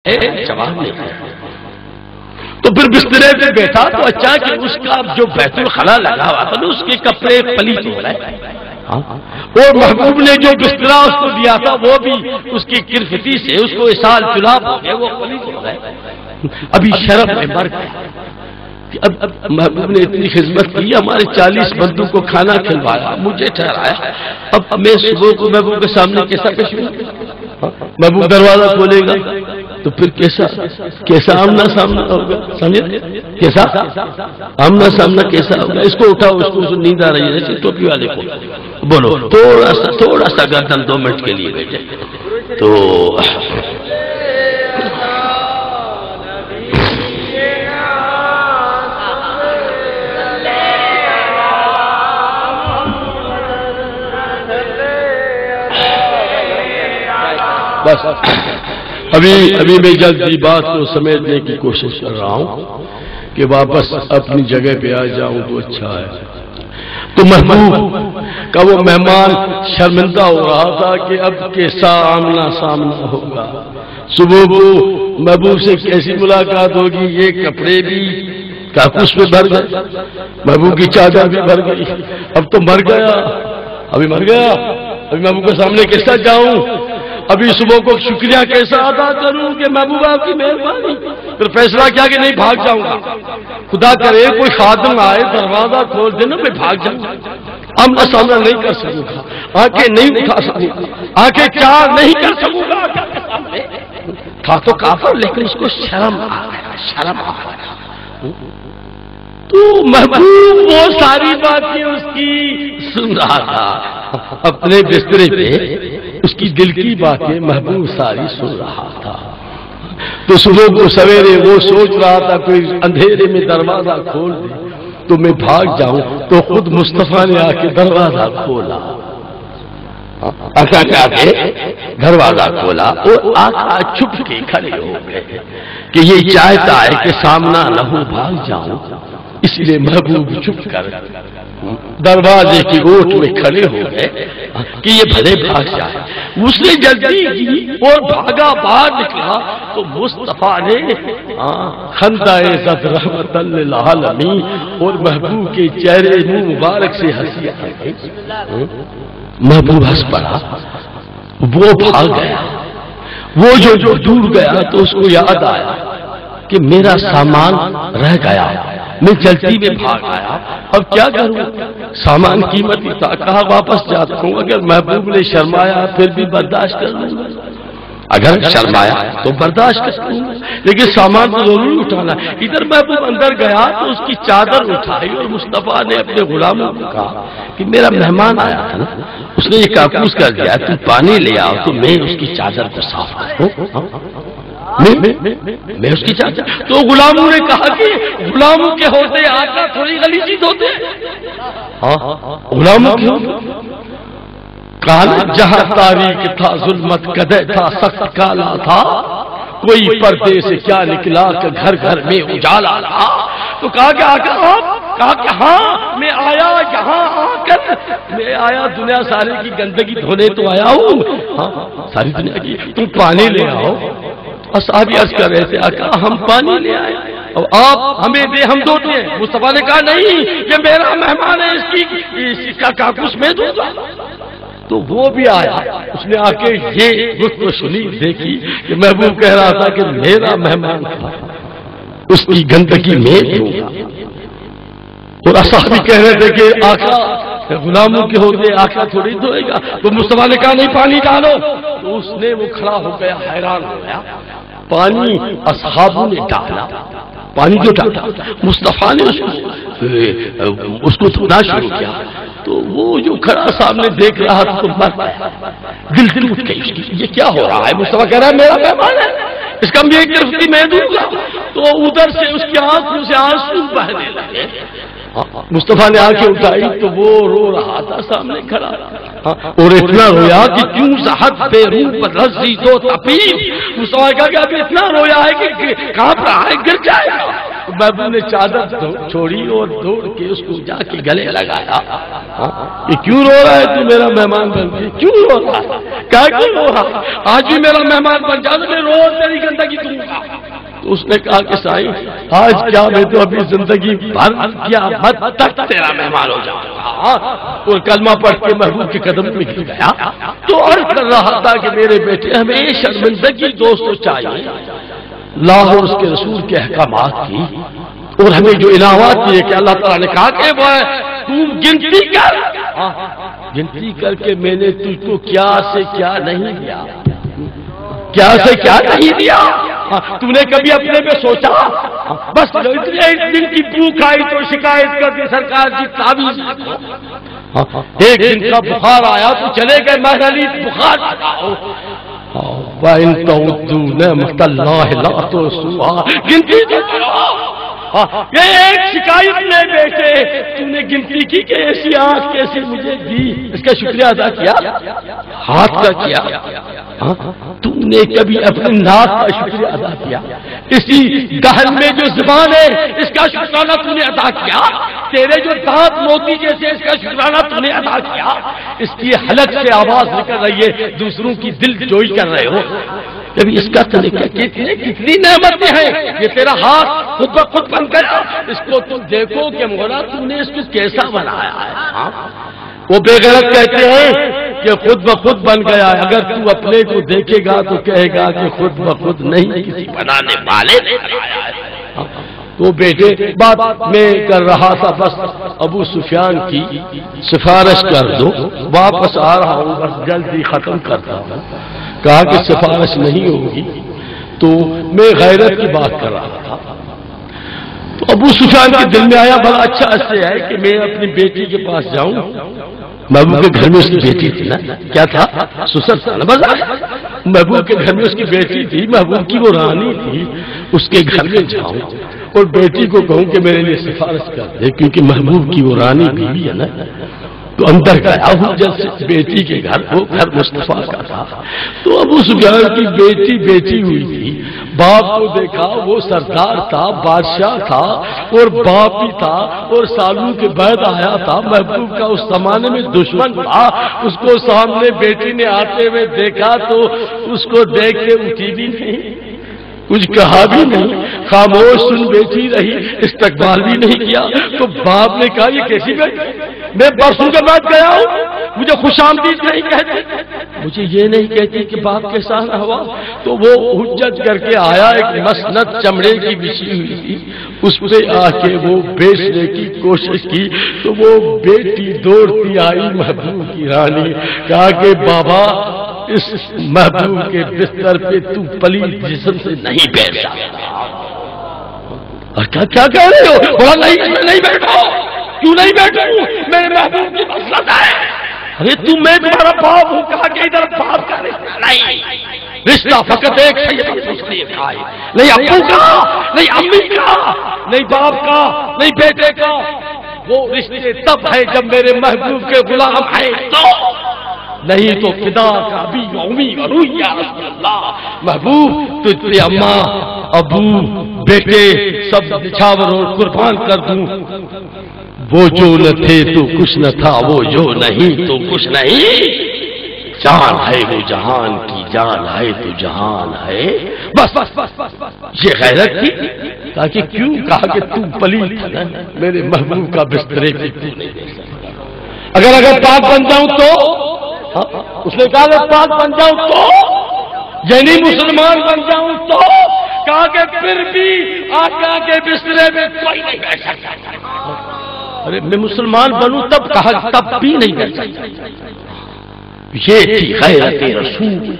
جواب نہیں دیا۔ تو پھر بسترے پہ بیٹھا تو اچھا کہ اس کا جو بیت الخلا لگا ہوا تھا اس کے کپڑے پلیت ہو رہے، اور محبوب نے جو بسترا اس کو دیا تھا وہ بھی اس کی کرفتی سے اس کو اسال چلاب ہو گئے، وہ پلیت ہو گئے۔ ابھی شرف میں مر گئے کہ اب محبوب نے اتنی خدمت کی، ہمارے 40 بندوں کو کھانا کھلوایا، مجھے ٹھہرایا، اب میں صبح کو محبوب کے سامنے کیسا پیش ہوں؟ محبوب دروازہ کھولے گا تو پھر کیسا آمنا سامنا ہوگا؟ سمجھے کیسا آمنا سامنا کیسا ہوگا؟ اس کو اٹھاؤ، اس کو نیند آ رہی ہے، ٹوپی والے کو بولو تھوڑا سا گردن 2 منٹ کے لیے بیٹھے تو بس ابھی میں جلدی بات کو سمیٹنے کی کوشش کر رہا ہوں کہ واپس اپنی جگہ پہ آ جاؤں تو اچھا ہے۔ تو محبوب کا وہ مہمان شرمندہ ہو رہا تھا کہ اب کیسا آمنا سامنا ہوگا، صبح کو محبوب سے کیسی ملاقات ہوگی، یہ کپڑے بھی کاکوس میں بھر گئے، محبوب کی چادر بھی بھر گئی، اب تو مر گیا، ابھی محبوب کے سامنے کیسا جاؤں، ابھی صبح کو شکریہ کیسا ادا کروں کہ محبوب آپ کی مہربانی، پھر فیصلہ کیا کہ نہیں بھاگ جاؤں گا، خدا کرے کوئی خادم آئے دروازہ کھول دینا میں بھاگ جاؤں گا، آمنا سامنا نہیں کر سکوں گا، آنکھیں نہیں اٹھا سکوں گا، آنکھیں چار نہیں کر سکوں گا، تھا تو کافر لیکن اس کو شرم آ گیا۔ تو محبوب وہ ساری باتیں اس کی سن رہا تھا اپنے بسترے پہ، اس کی دل کی باتیں محبوب ساری سن رہا تھا۔ تو صبح کو سویرے وہ سوچ رہا تھا کوئی اندھیرے میں دروازہ کھول دے تو میں بھاگ جاؤں، تو خود مصطفیٰ نے آ کے دروازہ کھولا، دروازہ کھولا اور آقا چھپ کے کھڑے ہو گئے کہ یہ چاہتا ہے کہ سامنا نہ ہو بھاگ جاؤں، اس لیے محبوب چھپ کر دروازے کی اوٹ میں کھڑے ہو گئے کہ یہ بھلے بھاگ جائے۔ اس نے جلدی کی اور بھاگا، باہر نکلا تو مصطفیٰ نے خندۂ زد رحمت للعالمین اور محبوب کے چہرے منہ مبارک سے ہنسی آ گئی، محبوب ہنس پڑا، وہ بھاگ گیا، وہ جو دور گیا تو اس کو یاد آیا کہ میرا سامان رہ گیا، میں جلدی میں بھاگ آیا، اب کیا کروں، سامان قیمتی تھا، کہا واپس جاتا ہوں، اگر محبوب نے شرمایا پھر بھی برداشت کر لوں گا، اگر شرمایا تو برداشت کر لوں گا، لیکن سامان تو ضرور اٹھانا۔ ادھر محبوب اندر گیا تو اس کی چادر اٹھائی اور مصطفیٰ نے اپنے غلاموں کو کہا کہ میرا مہمان آیا تھا نا، اس نے یہ کاکوس کر دیا، تم پانی لے آؤ تو میں اس کی چادر کو صاف کروں، میں اس کی چادر۔ تو غلاموں نے کہا کہ غلاموں کے ہوتے آقا تھوڑی غلیظی ہوتے، غلاموں کے کالا جہاں تاریخ تھا، ظلمت قدح تھا، سخت کالا تھا، کوئی پردے سے کیا نکلا کہ گھر گھر میں اجالا تھا۔ تو کہا کہ آقا آپ، کہا کہ ہاں میں آیا یہاں آ کر، میں آیا دنیا سارے کی گندگی دھونے تو آیا ہوں، ساری دنیا کی، تم پانی لے آؤ۔ صحابی عرض کر رہے تھے آقا ہم پانی لے آئے اور آپ ہمیں دے ہم دو دیں، مصطفیٰ نے کہا نہیں یہ میرا مہمان ہے، اس کا کاکوس میں دوں گا۔ تو وہ بھی آیا، اس نے آ کے یہ گفتگو سنی، دیکھی کہ محبوب کہہ رہا تھا کہ میرا مہمان تھا، اس کی گندگی میں دوں گا، اور صحابی کہہ رہے تھے کہ آقا غلاموں کے ہوتے آقا تھوڑی دھوئے گا۔ تو مصطفیٰ نے کہا نہیں پانی ڈالو، تو اس نے وہ کھڑا ہو گیا، حیران ہو گیا، پانی اصحابوں نے ڈالا، پانی جو ڈالا مصطفیٰ نے اس کو دھونا شروع کیا، تو وہ جو کھڑا سامنے دیکھ رہا تھا تو مر گیا، دل ٹوٹ گئی اس کی، یہ کیا ہو رہا ہے، مصطفیٰ کہہ رہا ہے میرا مہمان ہے، اس کا میں ایک طرف میں دوں گا۔ تو ادھر سے اس کی آنکھوں سے آنسو بہنے لگے، مصطفیٰ نے آنکھیں اٹھائی تو وہ رو رہا تھا سامنے کھڑا، اور اتنا رویا کہ کیوں صحت بے روح پر رزی دو تپید، مصطفیٰ کہا کہ اب اتنا رویا ہے کہ کہاں پر آئے گر جائے گا۔ محبوب نے چادر چھوڑی اور دوڑ کے اس کو جا کے گلے لگایا. کہ کیوں رو رہا ہے تو میرا مہمان بن گئی؟ کیوں رو رہا ہے؟ کیوں رو رہا؟ آج بھی میرا مہمان بن جا تو میں روز تیری گندگی دوں گا. تو اس نے کہا کہ سائیں آج کیا میں تو ابھی زندگی بھر کیا مت تک تیرا مہمان ہو جاؤں گا. اور کلمہ پڑھ کے محبوب کے قدم میں گر گیا. تو عرض کر رہا تھا کہ میرے بیٹے ہمیں شرمندگی دوستوں چاہیے اللہ اور اس کے رسول کے احکامات کی، اور ہمیں جو انعامات دیے کہ اللہ تعالیٰ نے کہا کہ وہ تم گنتی کر، گنتی کر کے میں نے تجھ کو کیا سے کیا نہیں دیا، کیا سے کیا نہیں دیا. تم نے کبھی اپنے پہ سوچا؟ بس ایک دن کی بھوک آئی تو شکایت کر دی سرکار جی تعویذ. ایک دن کا بخار آیا تو چلے گئے محلی بخار چڑھاؤ. وَإِن تَعُدُّوا نِعْمَتَ اللَّهِ لَا تُحْصُوهَا. گنتی یہ ایک شکایت نے بیٹے تم نے گنتی کی کہ ایسی آنکھ کیسے مجھے دی، اس کا شکریہ ادا کیا؟ ہاتھ کا کیا؟ تم نے کبھی اپنے ناک کا شکریہ ادا کیا؟ اسی دہن میں جو زبان ہے اس کا شکرانہ تم نے ادا کیا؟ تیرے جو دانت موتی جیسے اس کا شکرانہ تم نے ادا کیا؟ اس کی حلق سے آواز نکل رہی ہے، دوسروں کی دل جوئی کر رہے ہو. کبھی اس کا طریقہ کتنی نعمتیں ہیں. یہ تیرا ہاتھ خود بخود بن گیا، اس کو تم دیکھو کہ مولا تم نے اس کو کیسا بنایا ہے. وہ بے غیرت کہتے ہیں کہ خود بخود بن گیا ہے. اگر تو اپنے کو دیکھے گا تو کہے گا کہ خود بخود نہیں، کسی بنانے والے نے بنایا ہے. تو بیٹے بات میں کر رہا تھا بس ابو سفیان کی سفارش کر دو، واپس آ رہا ہوں بس جلدی ختم کرتا ہوں. کہا کہ سفارش نہیں ہوگی. تو میں غیرت کی بات کر رہا تھا تو ابو سفیان کے دل میں آیا بڑا اچھا اس سے ہے کہ میں اپنی بیٹی کے پاس جاؤں. محبوب کے گھر میں اس کی بیٹی تھی نا، کیا تھا؟ سسر تھا نا. بس محبوب کے گھر میں اس کی بیٹی تھی، محبوب کی وہ رانی تھی، اس کے گھر میں جاؤں اور بیٹی کو کہوں کہ میرے لیے سفارش کر دے، کیونکہ محبوب کی وہ رانی بیوی ہے نا. تو اندر گیا ہوں جب سے بیٹی کے گھر، وہ گھر مصطفیٰ کا تھا. تو ابو سفیان کی بیٹی بیٹی ہوئی تھی. باپ کو دیکھا، وہ سردار تھا، بادشاہ تھا اور باپ بھی تھا، اور سالوں کے بعد آیا تھا. محبوب کا اس زمانے میں دشمن تھا. اس کو سامنے بیٹی نے آتے ہوئے دیکھا تو اس کو دیکھ کے اٹھی بھی نہیں، کچھ کہا بھی نہیں، خاموش سن بیٹھی رہی، استقبال بھی نہیں کیا. تو باپ نے کہا یہ کیسی بیٹی؟ میں برسوں کے بعد گیا ہوں، مجھے خوش آمدید نہیں کہتے، مجھے یہ نہیں کہتی کہ باپ کے ساتھ ہوا. تو وہ حجت کر کے آیا، ایک مسند چمڑے کی بچھی ہوئی تھی، اس پہ آ کے وہ بیچنے کی کوشش کی. تو وہ بیٹی دوڑتی آئی محبوب کی رانی، کہا کہ بابا اس محبوب کے بستر پہ تو پلیت جسم سے نہیں بیٹھ سکتا. کیا کہہ رہے ہو؟ بولا نہیں بیٹھو. کیوں نہیں بیٹھوں؟ میرے محبوب کی مسلط ہے. ارے میں تمہارا باپ ہوں، کہا کہ ادھر باپ کا رشتہ نہیں، رشتہ فقط ایک نہیں ابو کا، نہیں امی کا، نہیں باپ کا، نہیں بیٹے کا. وہ رشتے تب ہے جب میرے محبوب کے غلام ہیں تو، نہیں تو فدا کا ابھی امی اور یا رسول اللہ. محبوب تجھ پہ اماں ابو بیٹے سب نچھاور اور قربان کر دوں. وہ جو نہ تھے تو کچھ نہ تھا، وہ جو نہیں تو کچھ نہیں. جان ہے وہ جہان کی، جان ہے تو جہان ہے. بس یہ غیرت کی. تاکہ کیوں؟ کہا کہ تو پلیت ہے نا، میرے محبوب کا بسترے کی تو نہیں دے سکتا. اگر پاک بن جاؤں تو، اس نے کہا اگر پاک بن جاؤں تو، یعنی مسلمان بن جاؤں تو، کہا کہ پھر بھی آقا کے بسترے میں کوئی نہیں بیٹھ سکتا. ارے میں مسلمان بنوں تب، کہا تب بھی نہیں بیٹھ سکتا. یہ تھی غیرت رسول.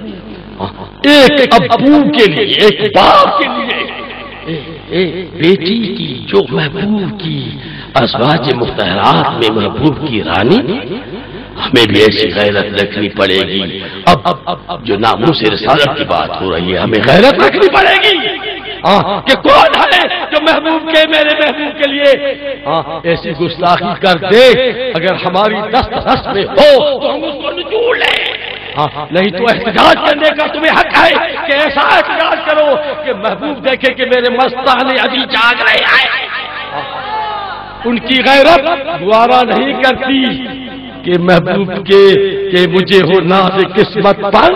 ایک ابو کے لیے، ایک باپ کے لیے، ایک بیٹی کی جو محبوب کی ازواج مطہرات میں محبوب کی رانی، ہمیں بھی ایسی غیرت رکھنی پڑے گی. اب جو ناموس رسالت کی بات ہو رہی ہے، ہمیں غیرت رکھنی پڑے گی کہ کون ہے جو محبوب کے، میرے محبوب کے لیے ایسی گستاخی کر دے. اگر ہماری دست میں ہو تو ہم اس کو نچوڑ لیں. نہیں تو احتجاج کرنے کا تمہیں حق ہے کہ ایسا احتجاج کرو کہ محبوب دیکھے کہ میرے مستانے ابھی جاگ رہے ہیں۔ ان کی غیرت گوارا نہیں کرتی کہ محبوب کہ مجھے ہو ناز قسمت پر،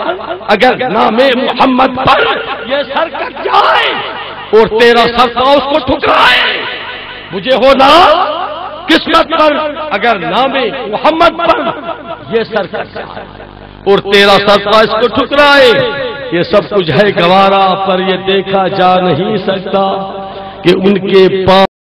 اگر نام محمد پر یہ سر کٹ جائے اور تیرا سر کا اس کو ٹھکرائے، مجھے ہو ناز قسمت پر اگر نام محمد پر یہ سر کٹ جائے اور تیرا سر کا اس کو ٹھکرائے، یہ سب کچھ ہے گوارا، پر یہ دیکھا جا نہیں سکتا کہ ان کے پاس